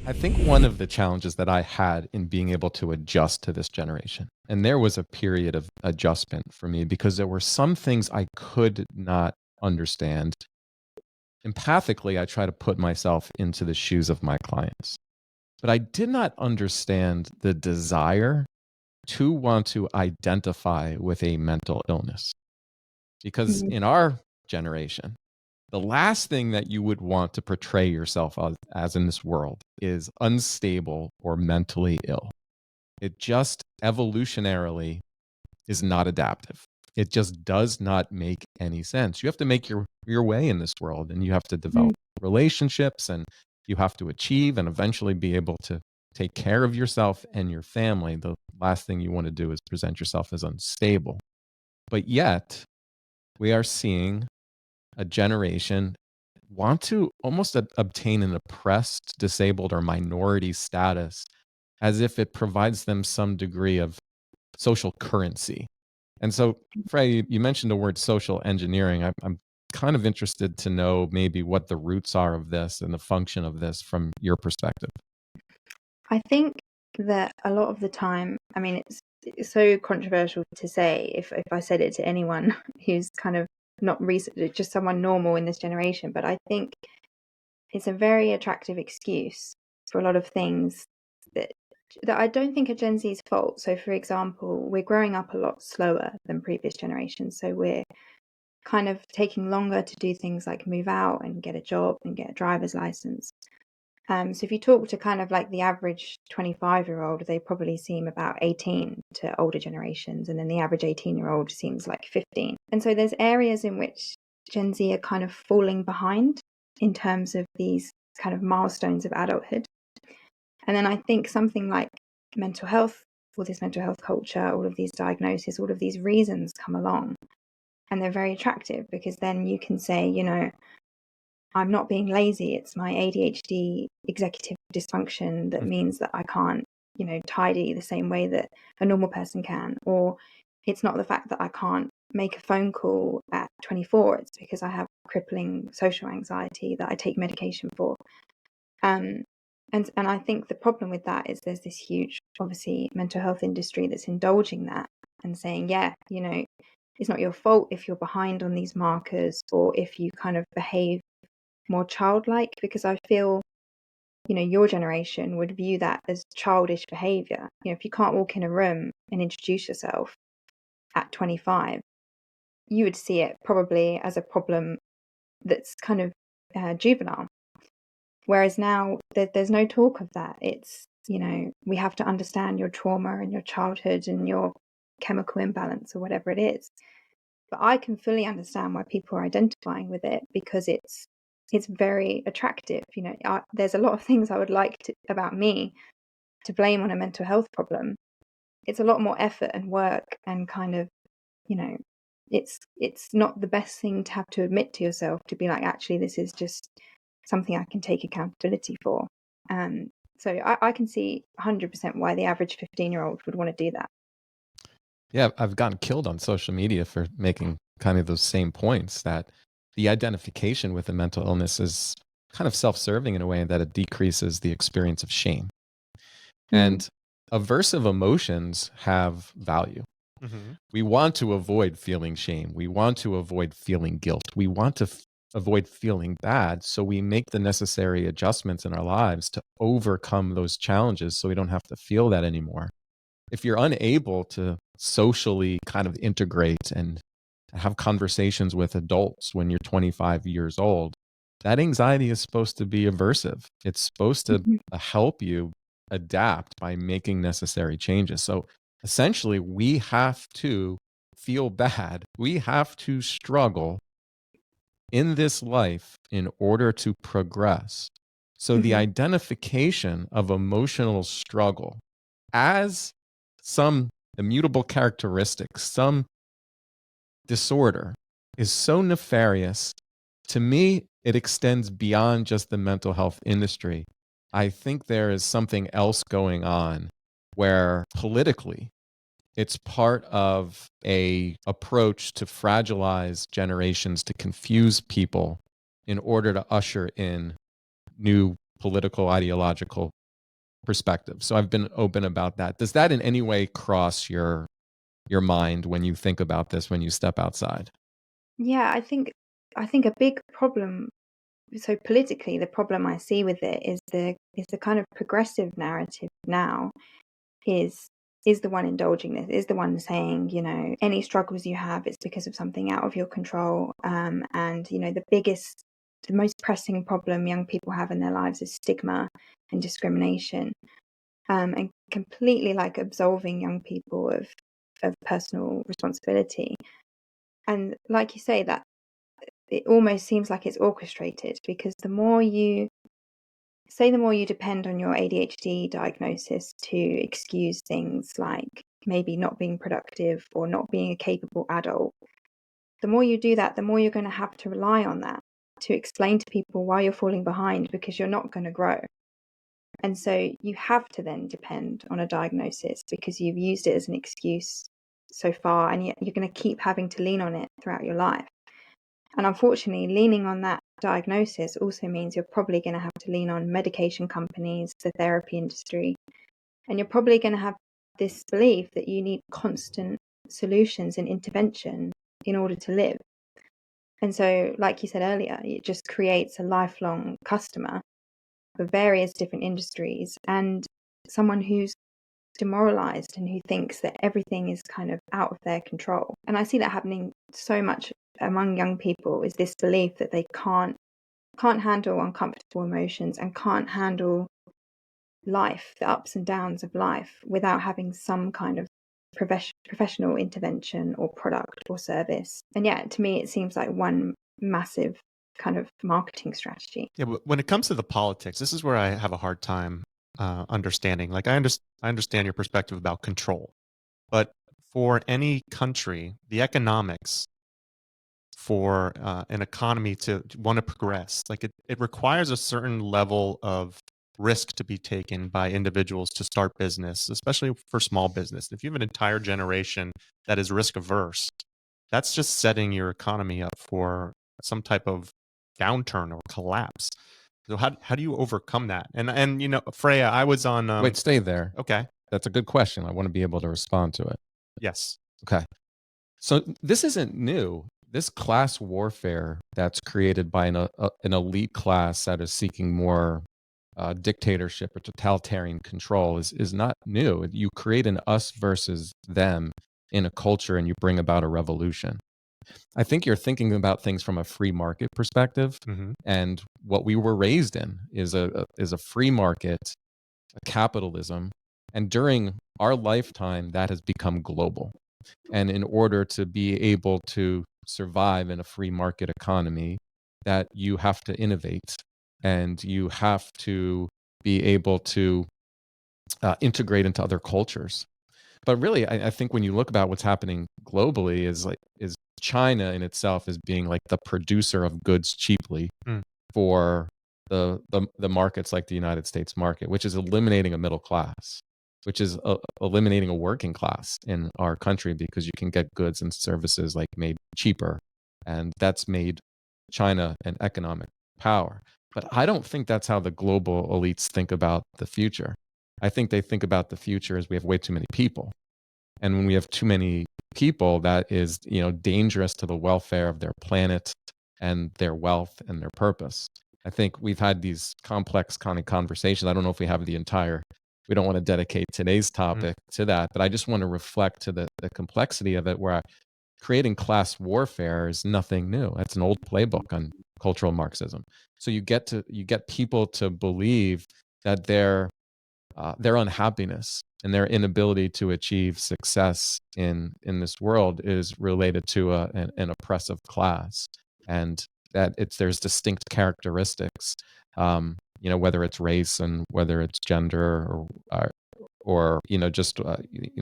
I think one of the challenges that I had in being able to adjust to this generation, and there was a period of adjustment for me because there were some things I could not understand. Empathically, I try to put myself into the shoes of my clients, but I did not understand the desire to want to identify with a mental illness. Because Mhm. in our generation, the last thing that you would want to portray yourself as in this world is unstable or mentally ill. It just evolutionarily is not adaptive. It just does not make any sense. You have to make your way in this world, and you have to Mhm. develop relationships, and you have to achieve and eventually be able to take care of yourself and your family. The last thing you want to do is present yourself as unstable. But yet, we are seeing a generation want to almost obtain an oppressed, disabled, or minority status as if it provides them some degree of social currency. And so, Freya, you mentioned the word social engineering. I'm kind of interested to know maybe what the roots are of this and the function of this from your perspective. I think that a lot of the time, I mean, it's so controversial to say if I said it to anyone who's kind of not recent, just someone normal in this generation, but I think it's a very attractive excuse for a lot of things that I don't think are Gen Z's fault. So, for example, we're growing up a lot slower than previous generations. So we're kind of taking longer to do things like move out and get a job and get a driver's license. So if you talk to kind of like the average 25-year-old, they probably seem about 18 to older generations, and then the average 18-year-old seems like 15. And so there's areas in which Gen Z are kind of falling behind in terms of these kind of milestones of adulthood. And then I think something like mental health, all this mental health culture, all of these diagnoses, all of these reasons come along, and they're very attractive because then you can say, I'm not being lazy. It's my ADHD executive dysfunction that means that I can't, tidy the same way that a normal person can. Or it's not the fact that I can't make a phone call at 24. It's because I have crippling social anxiety that I take medication for. Um, and I think the problem with that is there's this huge, obviously, mental health industry that's indulging that and saying, yeah, it's not your fault if you're behind on these markers or if you kind of behave more childlike, because I feel, your generation would view that as childish behavior. If you can't walk in a room and introduce yourself at 25, you would see it probably as a problem that's kind of juvenile. Whereas now there's no talk of that. It's, we have to understand your trauma and your childhood and your chemical imbalance or whatever it is. But I can fully understand why people are identifying with it because it's very attractive. There's a lot of things I would like about me to blame on a mental health problem. It's a lot more effort and work and kind of, you know, it's not the best thing to have to admit to yourself, to be like, actually, this is just something I can take accountability for. So I can see 100% why the average 15-year-old would want to do that. Yeah, I've gotten killed on social media for making kind of those same points that the identification with a mental illness is kind of self serving in a way that it decreases the experience of shame. Mm. And aversive emotions have value. Hmm. We want to avoid feeling shame. We want to avoid feeling guilt. We want to avoid feeling bad. So we make the necessary adjustments in our lives to overcome those challenges so we don't have to feel that anymore. If you're unable to socially kind of integrate and have conversations with adults when you're 25 years old, that anxiety is supposed to be aversive. It's supposed to Mhm. help you adapt by making necessary changes. So essentially, we have to feel bad. We have to struggle in this life in order to progress. So the Mhm. identification of emotional struggle as some immutable characteristic, some disorder, is so nefarious. To me, it extends beyond just the mental health industry. I think there is something else going on where politically it's part of a approach to fragilize generations, to confuse people in order to usher in new political, ideological perspective. So I've been open about that. Does that in any way cross your mind when you think about this, when you step outside? Yeah, I think a big problem, so politically, the problem I see with it is the kind of progressive narrative now is is the one indulging this, is the one saying, any struggles you have, it's because of something out of your control. And the most pressing problem young people have in their lives is stigma and discrimination, and completely like absolving young people of personal responsibility. And like you say, that it almost seems like it's orchestrated, because the more you depend on your ADHD diagnosis to excuse things like maybe not being productive or not being a capable adult, the more you do that, the more you're going to have to rely on that to explain to people why you're falling behind, because you're not going to grow. And so you have to then depend on a diagnosis because you've used it as an excuse so far, and you're going to keep having to lean on it throughout your life. And unfortunately, leaning on that diagnosis also means you're probably going to have to lean on medication companies, the therapy industry, and you're probably going to have this belief that you need constant solutions and intervention in order to live. And so, like you said earlier, it just creates a lifelong customer for various different industries, and someone who's demoralized and who thinks that everything is kind of out of their control. And I see that happening so much among young people, is this belief that they can't handle uncomfortable emotions and can't handle life, the ups and downs of life, without having some kind of professional intervention or product or service. And yeah, to me, it seems like one massive kind of marketing strategy. Yeah, but when it comes to the politics, this is where I have a hard time understanding. Like I understand your perspective about control, but for any country, the economics for an economy to want to progress, like it requires a certain level of risk to be taken by individuals to start business, especially for small business. If you have an entire generation that is risk averse, that's just setting your economy up for some type of downturn or collapse. So how do you overcome that? And Freya, I was on Wait, stay there. okay. That's a good question. I want to be able to respond to it. Yes. Okay. So this isn't new. This class warfare that's created by an elite class that is seeking more dictatorship or totalitarian control is not new. You create an us versus them in a culture, and you bring about a revolution. I think you're thinking about things from a free market perspective, Mm-hmm. and what we were raised in is a free market, a capitalism, and during our lifetime that has become global. And in order to be able to survive in a free market economy, that you have to innovate and you have to be able to integrate into other cultures. But really, I think when you look about what's happening globally is China in itself is being like the producer of goods cheaply Mm. for the markets like the United States market, which is eliminating a middle class, which is eliminating a working class in our country, because you can get goods and services like made cheaper, and that's made China an economic power. But I don't think that's how the global elites think about the future. I think they think about the future as we have way too many people. And when we have too many people, that is, dangerous to the welfare of their planet and their wealth and their purpose. I think we've had these complex kind of conversations. I don't know if we have we don't want to dedicate today's topic to that, but I just want to reflect to the complexity of it, where creating class warfare is nothing new. That's an old playbook on cultural Marxism. So you get people to believe that their unhappiness and their inability to achieve success in this world is related to an oppressive class, and that there's distinct characteristics, whether it's race and whether it's gender or just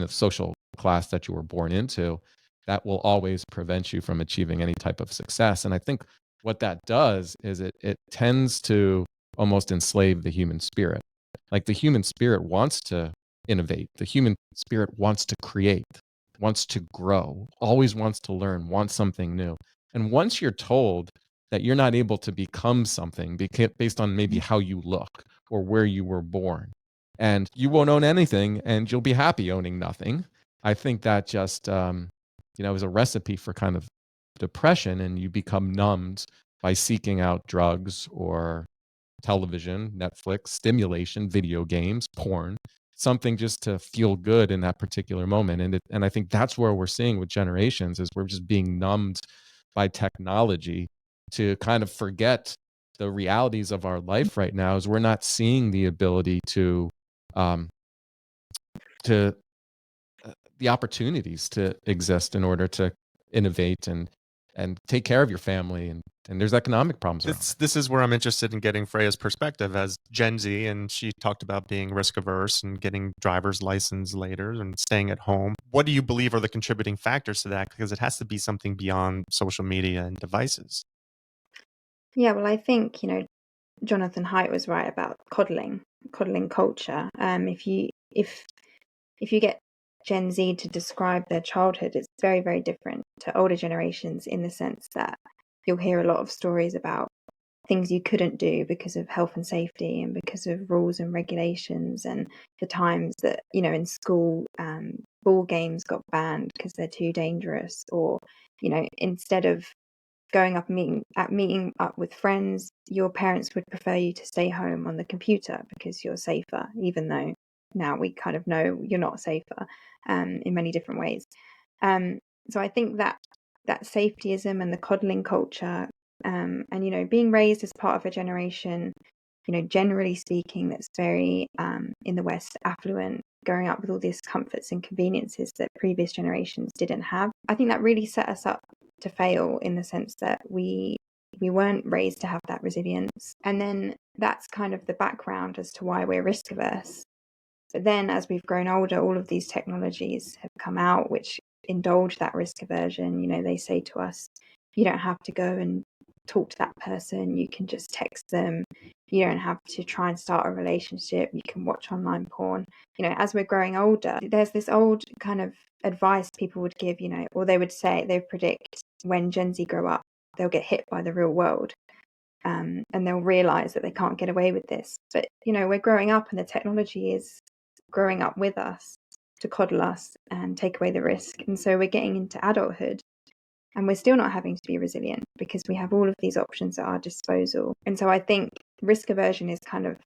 social class that you were born into, that will always prevent you from achieving any type of success. And I think what that does is it tends to almost enslave the human spirit. Like the human spirit wants to innovate. The human spirit wants to create, wants to grow, always wants to learn, wants something new. And once you're told that you're not able to become something based on maybe how you look or where you were born. And you won't own anything and you'll be happy owning nothing. I think that just, is a recipe for kind of depression, and you become numbed by seeking out drugs or television, Netflix, stimulation, video games, porn, something just to feel good in that particular moment. And I think that's where we're seeing with generations is we're just being numbed by technology to kind of forget the realities of our life right now, is we're not seeing the ability to the opportunities to exist in order to innovate and take care of your family, and there's economic problems around it. This is where I'm interested in getting Freya's perspective as Gen Z, and she talked about being risk averse and getting driver's license later and staying at home. What do you believe are the contributing factors to that? Because it has to be something beyond social media and devices. Yeah, well, I think, Jonathan Haidt was right about coddling culture. If you get Gen Z to describe their childhood, it's very, very different to older generations in the sense that you'll hear a lot of stories about things you couldn't do because of health and safety and because of rules and regulations, and the times that, in school, ball games got banned because they're too dangerous, or, instead of going up and meeting up with friends, your parents would prefer you to stay home on the computer because you're safer, even though now we kind of know you're not safer in many different ways. So I think that safetyism and the coddling culture, and being raised as part of a generation, generally speaking, that's very in the West affluent, growing up with all these comforts and conveniences that previous generations didn't have. I think that really set us up to fail, in the sense that we weren't raised to have that resilience. And then that's kind of the background as to why we're risk averse. But then as we've grown older, all of these technologies have come out which indulge that risk aversion. They say to us, you don't have to go and talk to that person, you can just text them, you don't have to try and start a relationship, you can watch online porn. As we're growing older, there's this old kind of advice people would give, or they would say, they predict when Gen Z grow up, they'll get hit by the real world. And they'll realize that they can't get away with this. But, we're growing up and the technology is growing up with us to coddle us and take away the risk. And so we're getting into adulthood and we're still not having to be resilient because we have all of these options at our disposal. And so I think risk aversion is kind of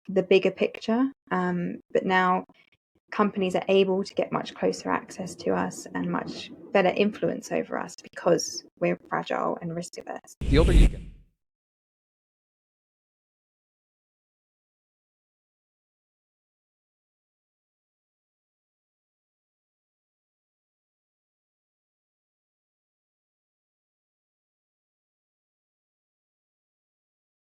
the bigger picture. But now companies are able to get much closer access to us and much better influence over us because we're fragile and risk averse. The older you get,